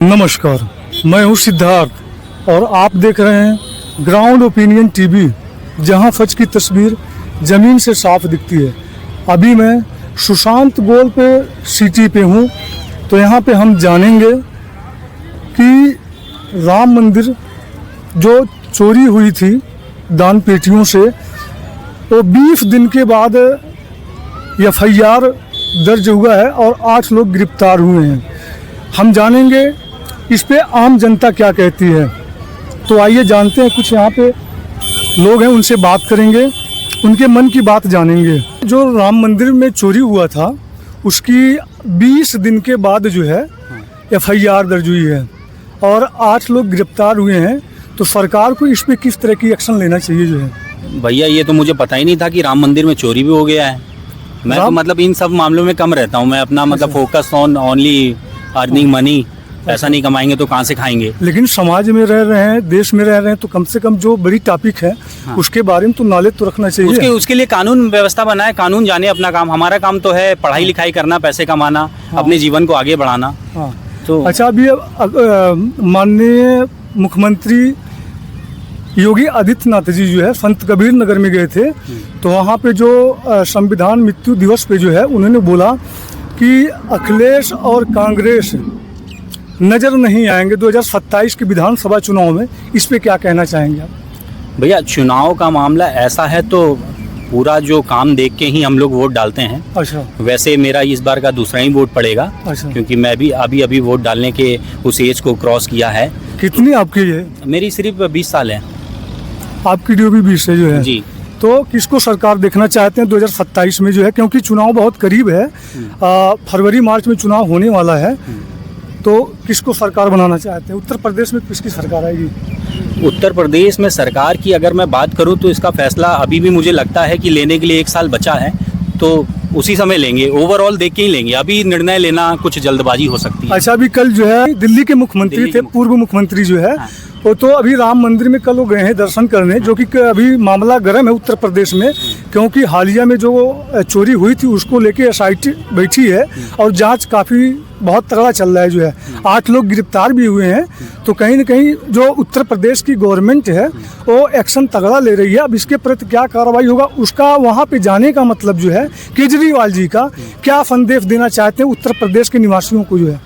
नमस्कार, मैं हूं सिद्धार्थ और आप देख रहे हैं ग्राउंड ओपिनियन टीवी, जहां सच की तस्वीर ज़मीन से साफ दिखती है। अभी मैं सुशांत गोल पे सिटी पे हूं, तो यहां पे हम जानेंगे कि राम मंदिर जो चोरी हुई थी दान पेटियों से, वो 20 दिन के बाद FIR दर्ज हुआ है और 8 लोग गिरफ्तार हुए हैं। हम जानेंगे इस पे आम जनता क्या कहती है। तो आइए जानते हैं, कुछ यहाँ पे लोग हैं, उनसे बात करेंगे, उनके मन की बात जानेंगे। जो राम मंदिर में चोरी हुआ था उसकी 20 दिन के बाद जो है FIR दर्ज हुई है और 8 लोग गिरफ्तार हुए हैं। तो सरकार को इस पे किस तरह की एक्शन लेना चाहिए जो है? भैया ये तो मुझे पता ही नहीं था कि राम मंदिर में चोरी भी हो गया है। मैं तो मतलब इन सब मामलों में कम रहता हूँ। मैं अपना मतलब focus on only earning money. पैसा नहीं कमाएंगे तो कहाँ से खाएंगे। लेकिन समाज में रह रहे हैं, देश में रह रहे हैं, तो कम से कम जो बड़ी टॉपिक है उसके बारे में तो नॉलेज तो रखना चाहिए। उसके लिए कानून व्यवस्था बनाए, कानून जाने अपना काम। हमारा काम तो है पढ़ाई लिखाई करना, पैसे कमाना, अपने जीवन को आगे बढ़ाना। तो अच्छा, अभी माननीय मुख्यमंत्री योगी आदित्यनाथ जी जो है संत कबीर नगर में गए थे, तो वहाँ पे जो संविधान मृत्यु दिवस पे जो है उन्होंने बोला कि अखिलेश और कांग्रेस नज़र नहीं आएंगे 2027 के विधानसभा चुनाव में। इस पे क्या कहना चाहेंगे आप? भैया चुनाव का मामला ऐसा है तो पूरा जो काम देख के ही हम लोग वोट डालते हैं। अच्छा। वैसे मेरा इस बार का दूसरा ही वोट पड़ेगा। अच्छा। क्योंकि मैं भी अभी वोट डालने के उस एज को क्रॉस किया है। कितनी आपकी है? मेरी सिर्फ 20 साल है। आपकी ड्यू भी 20 है जो है जी। तो किसको सरकार देखना चाहते हैं 2027 में जो है, क्योंकि चुनाव बहुत करीब है, फरवरी मार्च में चुनाव होने वाला है, तो किसको सरकार बनाना चाहते हैं? उत्तर प्रदेश में किसकी सरकार आएगी? उत्तर प्रदेश में सरकार की अगर मैं बात करूं तो इसका फैसला अभी भी मुझे लगता है कि लेने के लिए 1 साल बचा है, तो उसी समय लेंगे। ओवरऑल देख के ही लेंगे। अभी निर्णय लेना कुछ जल्दबाजी हो सकती है। अच्छा, अभी कल जो है दिल्ली के मुख्यमंत्री थे, पूर्व मुख्यमंत्री जो है, वो तो अभी राम मंदिर में कल वो गए हैं दर्शन करने, जो कि अभी मामला गर्म है उत्तर प्रदेश में, क्योंकि हालिया में जो चोरी हुई थी उसको लेके SIT बैठी है और जांच काफ़ी बहुत तगड़ा चल रहा है जो है। 8 लोग गिरफ्तार भी हुए हैं। तो कहीं न कहीं जो उत्तर प्रदेश की गवर्नमेंट है वो एक्शन तगड़ा ले रही है। अब इसके प्रति क्या कार्रवाई होगा, उसका वहाँ पे जाने का मतलब जो है केजरीवाल जी का क्या संदेश देना चाहते हैं उत्तर प्रदेश के निवासियों को जो है।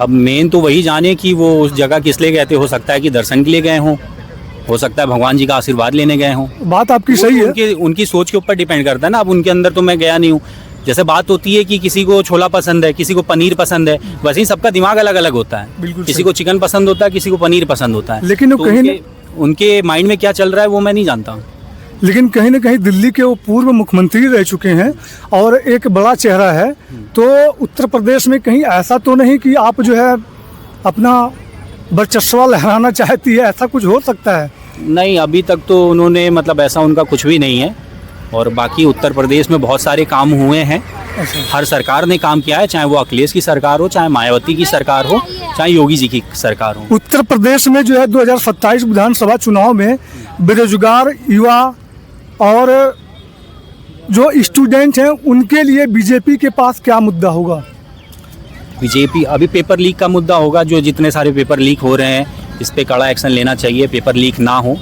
अब मेन तो वही जाने कि वो उस जगह किस लिए गए थे। हो सकता है कि दर्शन के लिए गए हों, हो सकता है भगवान जी का आशीर्वाद लेने गए हों। बात आपकी सही है। उनकी सोच के ऊपर डिपेंड करता है ना। अब उनके अंदर तो मैं गया नहीं हूँ। जैसे बात होती है कि किसी को छोला पसंद है, किसी को पनीर पसंद है, वैसे ही सबका दिमाग अलग अलग होता है। बिल्कुल। किसी को चिकन पसंद होता है, किसी को पनीर पसंद होता है। लेकिन तो कहीं उनके माइंड में क्या चल रहा है वो मैं नहीं जानता। लेकिन कहीं न कहीं दिल्ली के वो पूर्व मुख्यमंत्री रह चुके हैं और एक बड़ा चेहरा है। तो उत्तर प्रदेश में कहीं ऐसा तो नहीं कि आप जो है अपना वर्चस्व लहराना चाहती है, ऐसा कुछ हो सकता है? नहीं, अभी तक तो उन्होंने मतलब ऐसा उनका कुछ भी नहीं है। और बाकी उत्तर प्रदेश में बहुत सारे काम हुए हैं। हर सरकार ने काम किया है, चाहे वो अखिलेश की सरकार हो, चाहे मायावती की सरकार हो, चाहे योगी जी की सरकार हो। उत्तर प्रदेश में जो है 2027 विधानसभा चुनाव में बेरोजगार युवा और जो स्टूडेंट हैं उनके लिए बीजेपी के पास क्या मुद्दा होगा? बीजेपी अभी पेपर लीक का मुद्दा होगा। जो जितने सारे पेपर लीक हो रहे हैं इस पे कड़ा एक्शन लेना चाहिए। पेपर लीक ना हो,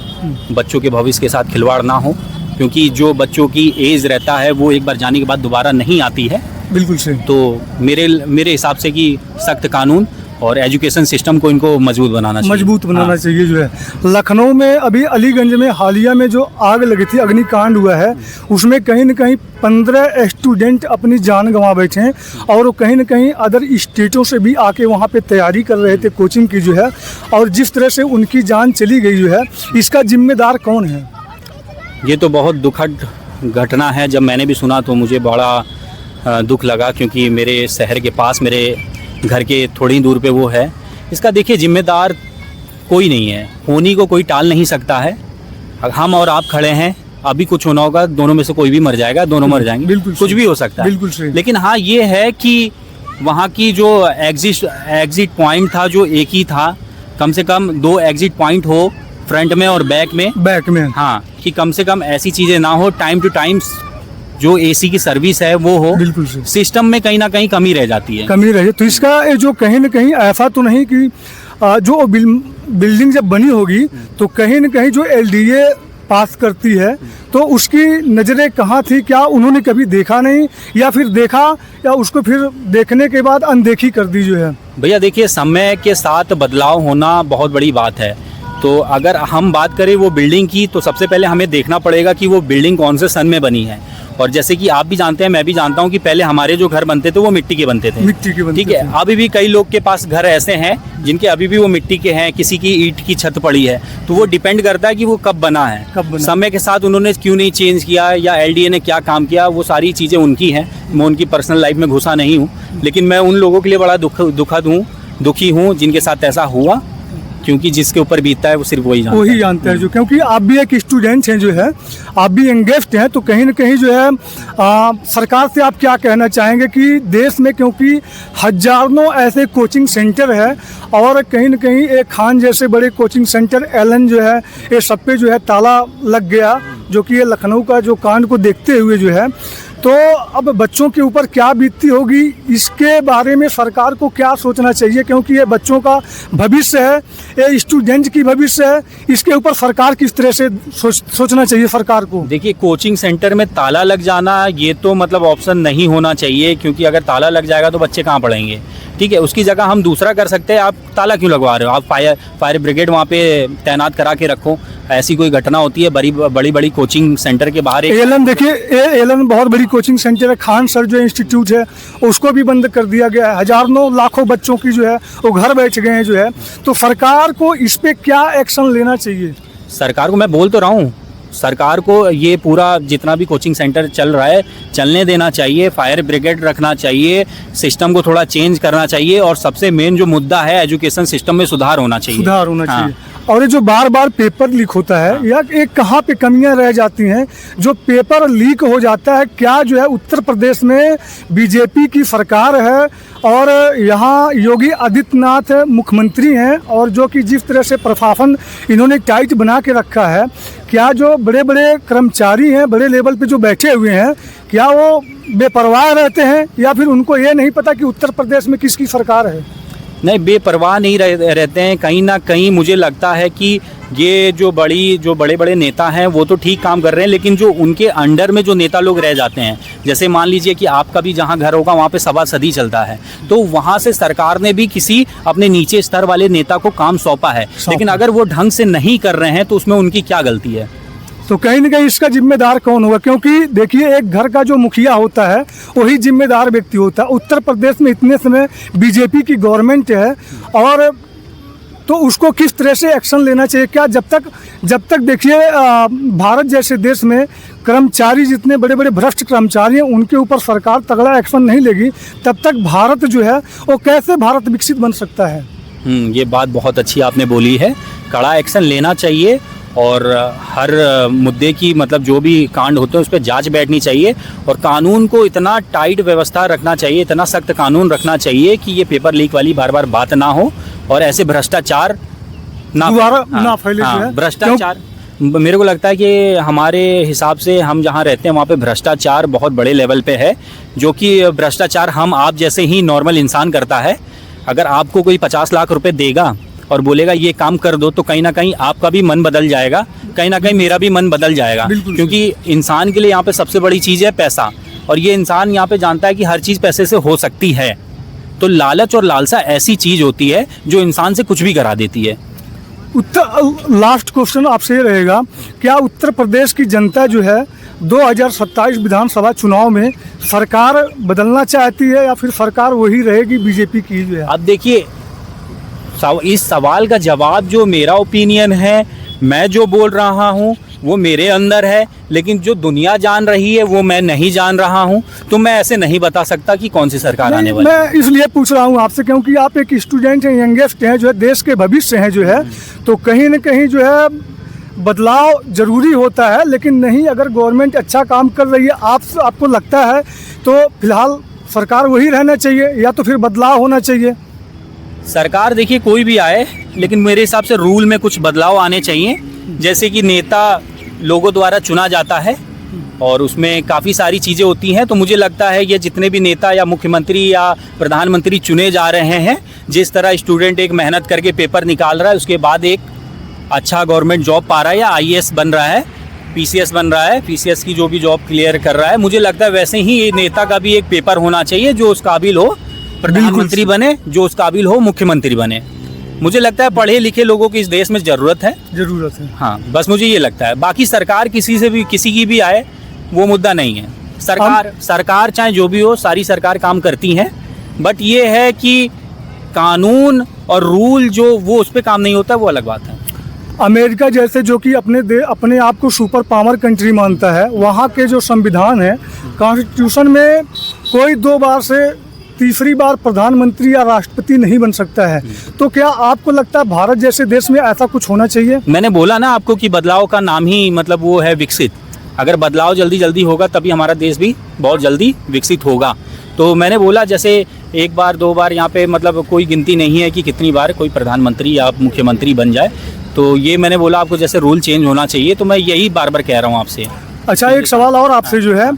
बच्चों के भविष्य के साथ खिलवाड़ ना हो, क्योंकि जो बच्चों की एज रहता है वो एक बार जाने के बाद दोबारा नहीं आती है। बिल्कुल सही। तो मेरे हिसाब से कि सख्त कानून और एजुकेशन सिस्टम को इनको मजबूत बनाना चाहिए जो है। लखनऊ में अभी अलीगंज में हालिया में जो आग लगी थी, अग्निकांड हुआ है, उसमें कहीं न कहीं 15 स्टूडेंट अपनी जान गंवा बैठे हैं और वो कहीं न कहीं अदर स्टेटों से भी आके वहाँ पे तैयारी कर रहे थे कोचिंग की जो है, और जिस तरह से उनकी जान चली गई जो है, इसका जिम्मेदार कौन है? ये तो बहुत दुखद घटना है। जब मैंने भी सुना तो मुझे बड़ा दुख लगा, क्योंकि मेरे शहर के पास, मेरे घर के थोड़ी दूर पे वो है। इसका देखिए जिम्मेदार कोई नहीं है, होनी को कोई टाल नहीं सकता है। हम और आप खड़े हैं, अभी कुछ होना होगा, दोनों में से कोई भी मर जाएगा, दोनों मर जाएंगे। बिल्कुल, कुछ भी हो सकता है। बिल्कुल सही। लेकिन हाँ ये है कि वहाँ की जो एग्जिट पॉइंट था जो एक ही था, कम से कम 2 एग्जिट पॉइंट हो, फ्रंट में और बैक में। हाँ, कि कम से कम ऐसी चीज़ें ना हो। टाइम टू टाइम जो एसी की सर्विस है वो हो, बिल्कुल सही। सिस्टम में कहीं ना कहीं कमी रह जाती है। कमी रही तो इसका ये जो कहीं न कहीं ऐसा तो नहीं कि जो बिल्डिंग जब बनी होगी तो कहीं न कहीं जो एलडीए पास करती है तो उसकी नज़रें कहाँ थी, क्या उन्होंने कभी देखा नहीं या फिर देखा या उसको फिर देखने के बाद अनदेखी कर दी जो है। भैया देखिए, समय के साथ बदलाव होना बहुत बड़ी बात है। तो अगर हम बात करें वो बिल्डिंग की, तो सबसे पहले हमें देखना पड़ेगा कि वो बिल्डिंग कौन से सन में बनी है। और जैसे कि आप भी जानते हैं, मैं भी जानता हूँ कि पहले हमारे जो घर बनते थे वो मिट्टी के बनते थे। मिट्टी के बनते ठीक है, अभी भी कई लोग के पास घर ऐसे हैं जिनके अभी भी वो मिट्टी के हैं, किसी की ईंट की छत पड़ी है। तो वो डिपेंड करता है कि वो कब बना है, समय के साथ उन्होंने क्यों नहीं चेंज किया या एलडीए ने क्या काम किया, वो सारी चीज़ें उनकी हैं। मैं उनकी पर्सनल लाइफ में घुसा नहीं हूँ, लेकिन मैं उन लोगों के लिए बड़ा दुखी हूँ जिनके साथ ऐसा हुआ, क्योंकि जिसके ऊपर बीतता है वो सिर्फ वही जानता है। जो क्योंकि आप भी एक स्टूडेंट हैं जो है, आप भी एंगेज्ड हैं, तो कहीं न कहीं जो है सरकार से आप क्या कहना चाहेंगे कि देश में क्योंकि हजारों ऐसे कोचिंग सेंटर है और कहीं न कहीं एक खान जैसे बड़े कोचिंग सेंटर एलन जो है, ये सब पे जो है ताला लग गया, जो कि ये लखनऊ का जो कांड को देखते हुए जो है, तो अब बच्चों के ऊपर क्या बीतती होगी, इसके बारे में सरकार को क्या सोचना चाहिए, क्योंकि ये बच्चों का भविष्य है, ये स्टूडेंट की भविष्य है, इसके ऊपर सरकार किस तरह से सोचना चाहिए सरकार को। देखिए, कोचिंग सेंटर में ताला लग जाना ये तो मतलब ऑप्शन नहीं होना चाहिए, क्योंकि अगर ताला लग जाएगा तो बच्चे कहाँ पढ़ेंगे। ठीक है, उसकी जगह हम दूसरा कर सकते हैं। आप ताला क्यों लगवा रहे हो, आप फायर ब्रिगेड वहाँ पे तैनात करा के रखो। ऐसी कोई घटना होती है बड़ी बड़ी कोचिंग सेंटर के बाहर, एलन देखिए, एलन बहुत बड़ी कोचिंग सेंटर है, खान सर जो इंस्टीट्यूट है उसको भी बंद कर दिया गया है। हजारों लाखों बच्चों की जो है वो घर बैठ गए हैं जो है, तो सरकार को इस पे क्या एक्शन लेना चाहिए। सरकार को मैं बोल तो रहा हूँ, सरकार को ये पूरा जितना भी कोचिंग सेंटर चल रहा है चलने देना चाहिए, फायर ब्रिगेड रखना चाहिए, सिस्टम को थोड़ा चेंज करना चाहिए, और सबसे मेन जो मुद्दा है एजुकेशन सिस्टम में सुधार होना चाहिए। और ये जो बार बार पेपर लीक होता है या एक कहाँ पे कमियां रह जाती हैं, जो पेपर लीक हो जाता है, क्या जो है उत्तर प्रदेश में बीजेपी की सरकार है और यहाँ योगी आदित्यनाथ मुख्यमंत्री हैं, और जो कि जिस तरह से प्रशासन इन्होंने टाइट बना के रखा है, क्या जो बड़े बड़े कर्मचारी हैं बड़े लेवल पे जो बैठे हुए हैं, क्या वो बेपरवाह रहते हैं या फिर उनको ये नहीं पता कि उत्तर प्रदेश में किसकी सरकार है। नहीं, बेपरवाह नहीं रहते हैं। कहीं ना कहीं मुझे लगता है कि ये जो बड़े बड़े नेता हैं वो तो ठीक काम कर रहे हैं, लेकिन जो उनके अंडर में जो नेता लोग रह जाते हैं, जैसे मान लीजिए कि आपका भी जहाँ घर होगा वहाँ पे सभासदी चलता है, तो वहाँ से सरकार ने भी किसी अपने नीचे स्तर वाले नेता को काम सौंपा है, लेकिन अगर वो ढंग से नहीं कर रहे हैं तो उसमें उनकी क्या गलती है। तो कहीं ना कहीं इसका जिम्मेदार कौन होगा, क्योंकि देखिए एक घर का जो मुखिया होता है वही जिम्मेदार व्यक्ति होता है। उत्तर प्रदेश में इतने समय बीजेपी की गवर्नमेंट है, और तो उसको किस तरह से एक्शन लेना चाहिए। क्या जब तक देखिए भारत जैसे देश में कर्मचारी जितने बड़े बड़े भ्रष्ट कर्मचारी हैं उनके ऊपर सरकार तगड़ा एक्शन नहीं लेगी, तब तक भारत जो है वो कैसे भारत विकसित बन सकता है। ये बात बहुत अच्छी आपने बोली है, कड़ा एक्शन लेना चाहिए, और हर मुद्दे की मतलब जो भी कांड होते हैं उस पर जांच बैठनी चाहिए, और कानून को इतना टाइट व्यवस्था रखना चाहिए, इतना सख्त कानून रखना चाहिए कि ये पेपर लीक वाली बार बार बात ना हो, और ऐसे भ्रष्टाचार ना फैले। भ्रष्टाचार मेरे को लगता है कि हमारे हिसाब से हम जहाँ रहते हैं वहाँ पे भ्रष्टाचार बहुत बड़े लेवल पे है, जो कि भ्रष्टाचार हम आप जैसे ही नॉर्मल इंसान करता है। अगर आपको कोई 50 लाख रुपए देगा और बोलेगा ये काम कर दो, तो कहीं ना कहीं आपका भी मन बदल जाएगा, कहीं ना कहीं मेरा भी मन बदल जाएगा, क्योंकि इंसान के लिए यहाँ पे सबसे बड़ी चीज़ है पैसा, और ये इंसान यहाँ पे जानता है कि हर चीज़ पैसे से हो सकती है। तो लालच और लालसा ऐसी चीज़ होती है जो इंसान से कुछ भी करा देती है। लास्ट क्वेश्चन आपसे ये रहेगा, क्या उत्तर प्रदेश की जनता जो है 2027 विधानसभा चुनाव में सरकार बदलना चाहती है या फिर सरकार वही रहेगी बीजेपी की जो है? अब देखिए, इस सवाल का जवाब जो मेरा ओपिनियन है, मैं जो बोल रहा हूँ वो मेरे अंदर है, लेकिन जो दुनिया जान रही है वो मैं नहीं जान रहा हूँ, तो मैं ऐसे नहीं बता सकता कि कौन सी सरकार आने वाली है। मैं इसलिए पूछ रहा हूँ आपसे क्योंकि आप एक स्टूडेंट हैं, यंगेस्ट हैं, जो है देश के भविष्य हैं जो है, तो कहीं न कहीं जो है बदलाव जरूरी होता है, लेकिन नहीं अगर गवर्नमेंट अच्छा काम कर रही है, आपको लगता है तो फिलहाल सरकार वही रहना चाहिए या तो फिर बदलाव होना चाहिए। सरकार देखिए कोई भी आए, लेकिन मेरे हिसाब से रूल में कुछ बदलाव आने चाहिए, जैसे कि नेता लोगों द्वारा चुना जाता है, और उसमें काफ़ी सारी चीज़ें होती हैं। तो मुझे लगता है ये जितने भी नेता या मुख्यमंत्री या प्रधानमंत्री चुने जा रहे हैं, जिस तरह स्टूडेंट एक मेहनत करके पेपर निकाल रहा है, उसके बाद एक अच्छा गवर्नमेंट जॉब पा रहा है या आईएएस बन रहा है, पीसीएस बन रहा है, पीसीएस की जो भी जॉब क्लियर कर रहा है, मुझे लगता है वैसे ही ये नेता का भी एक पेपर होना चाहिए जो उस काबिल हो प्रधानमंत्री बने, जो उस काबिल हो मुख्यमंत्री बने। मुझे लगता है पढ़े लिखे लोगों की इस देश में ज़रूरत है। हाँ, बस मुझे ये लगता है। बाकी सरकार किसी की भी आए वो मुद्दा नहीं है। सरकार चाहे जो भी हो, सारी सरकार काम करती है, बट ये है कि कानून और रूल जो वो उस पर काम नहीं होता, वो अलग बात है। अमेरिका जैसे जो कि अपने आप को सुपर पावर कंट्री मानता है, वहाँ के जो संविधान है, कॉन्स्टिट्यूशन में कोई 2 बार से तीसरी बार प्रधानमंत्री या राष्ट्रपति नहीं बन सकता है। तो क्या आपको लगता है भारत जैसे देश में ऐसा कुछ होना चाहिए? मैंने बोला ना आपको कि बदलाव का नाम ही मतलब वो है विकसित। अगर बदलाव जल्दी होगा तभी हमारा देश भी बहुत जल्दी विकसित होगा। तो मैंने बोला जैसे 1 बार 2 बार यहाँ पे मतलब कोई गिनती नहीं है कि कितनी बार कोई प्रधानमंत्री या मुख्यमंत्री बन जाए। तो ये मैंने बोला आपको जैसे रूल चेंज होना चाहिए, तो मैं यही बार कह रहा हूँ आपसे। अच्छा, एक सवाल और आपसे जो है,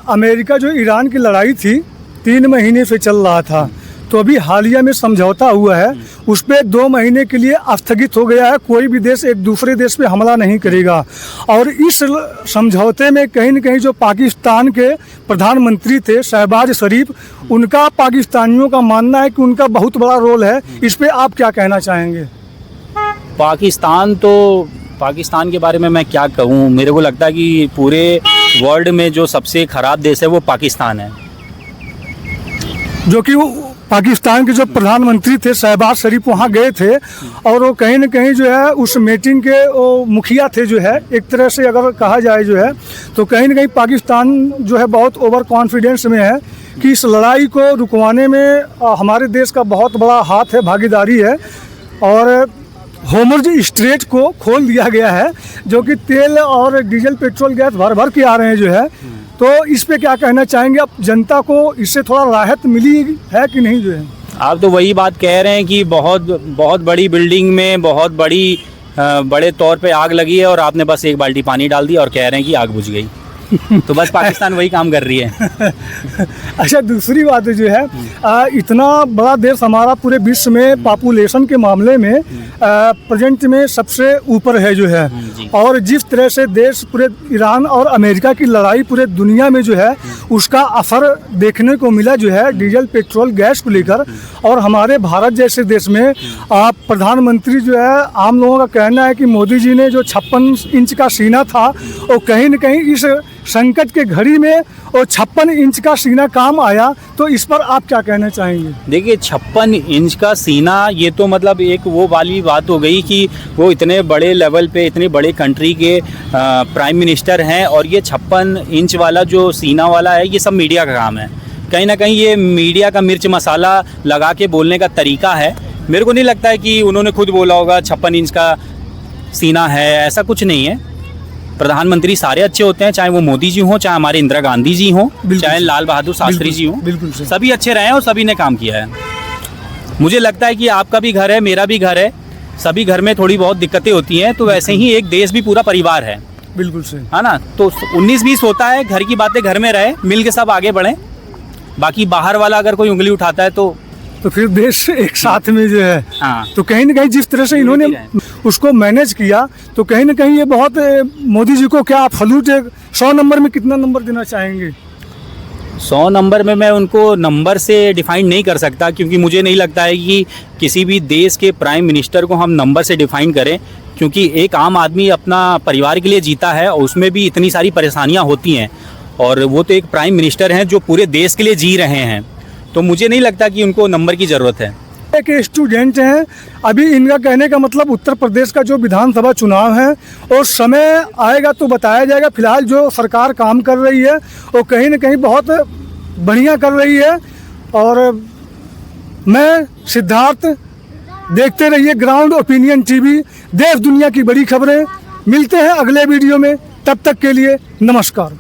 अमेरिका जो ईरान की लड़ाई थी 3 महीने से चल रहा था, तो अभी हालिया में समझौता हुआ है, उस पर 2 महीने के लिए स्थगित हो गया है। कोई भी देश एक दूसरे देश पे हमला नहीं करेगा। और इस समझौते में कहीं न कहीं जो पाकिस्तान के प्रधानमंत्री थे शहबाज शरीफ, उनका पाकिस्तानियों का मानना है कि उनका बहुत बड़ा रोल है। इस पर आप क्या कहना चाहेंगे? पाकिस्तान के बारे में मैं क्या कहूँ। मेरे को लगता है कि पूरे वर्ल्ड में जो सबसे ख़राब देश है वो पाकिस्तान है। जो कि पाकिस्तान के जो प्रधानमंत्री थे शहबाज शरीफ वहाँ गए थे, और वो कहीं न कहीं जो है उस मीटिंग के वो मुखिया थे जो है, एक तरह से अगर कहा जाए जो है, तो कहीं न कहीं पाकिस्तान जो है बहुत ओवर कॉन्फिडेंस में है कि इस लड़ाई को रुकवाने में हमारे देश का बहुत बड़ा हाथ है, भागीदारी है। और होर्मुज़ स्ट्रेट को खोल दिया गया है, जो कि तेल और डीजल पेट्रोल गैस भर के आ रहे हैं जो है। तो इस पे क्या कहना चाहेंगे? अब जनता को इससे थोड़ा राहत मिली है कि नहीं जो है? आप तो वही बात कह रहे हैं कि बहुत बड़ी बिल्डिंग में बहुत बड़े तौर पे आग लगी है और आपने बस 1 बाल्टी पानी डाल दी और कह रहे हैं कि आग बुझ गई। तो बस पाकिस्तान वही काम कर रही है। अच्छा, दूसरी बात जो है, इतना बड़ा देश हमारा पूरे विश्व में पॉपुलेशन के मामले में प्रेजेंट में सबसे ऊपर है जो है। और जिस तरह से देश पूरे ईरान और अमेरिका की लड़ाई पूरे दुनिया में जो है उसका असर देखने को मिला जो है डीजल पेट्रोल गैस को लेकर। और हमारे भारत जैसे देश में प्रधानमंत्री जो है, आम लोगों का कहना है कि मोदी जी ने जो 56 इंच का सीना था वो कहीं न कहीं इस संकट के घड़ी में और 56 इंच का सीना काम आया। तो इस पर आप क्या कहना चाहेंगे? देखिए, 56 इंच का सीना ये तो मतलब एक वो वाली बात हो गई कि वो इतने बड़े लेवल पे इतने बड़े कंट्री के प्राइम मिनिस्टर हैं, और ये 56 इंच वाला जो सीना वाला है ये सब मीडिया का काम है। कहीं ना कहीं ये मीडिया का मिर्च मसाला लगा के बोलने का तरीका है। मेरे को नहीं लगता है कि उन्होंने खुद बोला होगा 56 इंच का सीना है, ऐसा कुछ नहीं है। प्रधानमंत्री सारे अच्छे होते हैं, चाहे वो मोदी जी हों, चाहे हमारे इंदिरा गांधी जी हों, चाहे लाल बहादुर शास्त्री जी हों, बिल्कुल सभी अच्छे रहे हैं और सभी ने काम किया है। मुझे लगता है कि आपका भी घर है, मेरा भी घर है, सभी घर में थोड़ी बहुत दिक्कतें होती हैं, तो वैसे ही एक देश भी पूरा परिवार है। बिल्कुल सही है ना। तो 19-20 होता है, घर की बातें घर में रहे, मिल के सब आगे बढ़ें। बाकी बाहर वाला अगर कोई उंगली उठाता है तो फिर देश एक साथ में जो है। हाँ। तो कहीं ना कहीं जिस तरह से इन्होंने उसको मैनेज किया, तो कहीं ना कहीं ये बहुत मोदी जी को क्या आप सलूट 100 नंबर में कितना नंबर देना चाहेंगे? 100 नंबर में मैं उनको नंबर से डिफाइन नहीं कर सकता, क्योंकि मुझे नहीं लगता है कि किसी भी देश के प्राइम मिनिस्टर को हम नंबर से डिफाइन करें, क्योंकि एक आम आदमी अपना परिवार के लिए जीता है और उसमें भी इतनी सारी परेशानियां होती हैं, और वो तो एक प्राइम मिनिस्टर हैं जो पूरे देश के लिए जी रहे हैं। तो मुझे नहीं लगता कि उनको नंबर की ज़रूरत है। एक स्टूडेंट हैं, अभी इनका कहने का मतलब उत्तर प्रदेश का जो विधानसभा चुनाव है और समय आएगा तो बताया जाएगा। फिलहाल जो सरकार काम कर रही है वो कहीं ना कहीं बहुत बढ़िया कर रही है। और मैं सिद्धार्थ, देखते रहिए ग्राउंड ओपिनियन टीवी, देश दुनिया की बड़ी खबरें। मिलते हैं अगले वीडियो में, तब तक के लिए नमस्कार।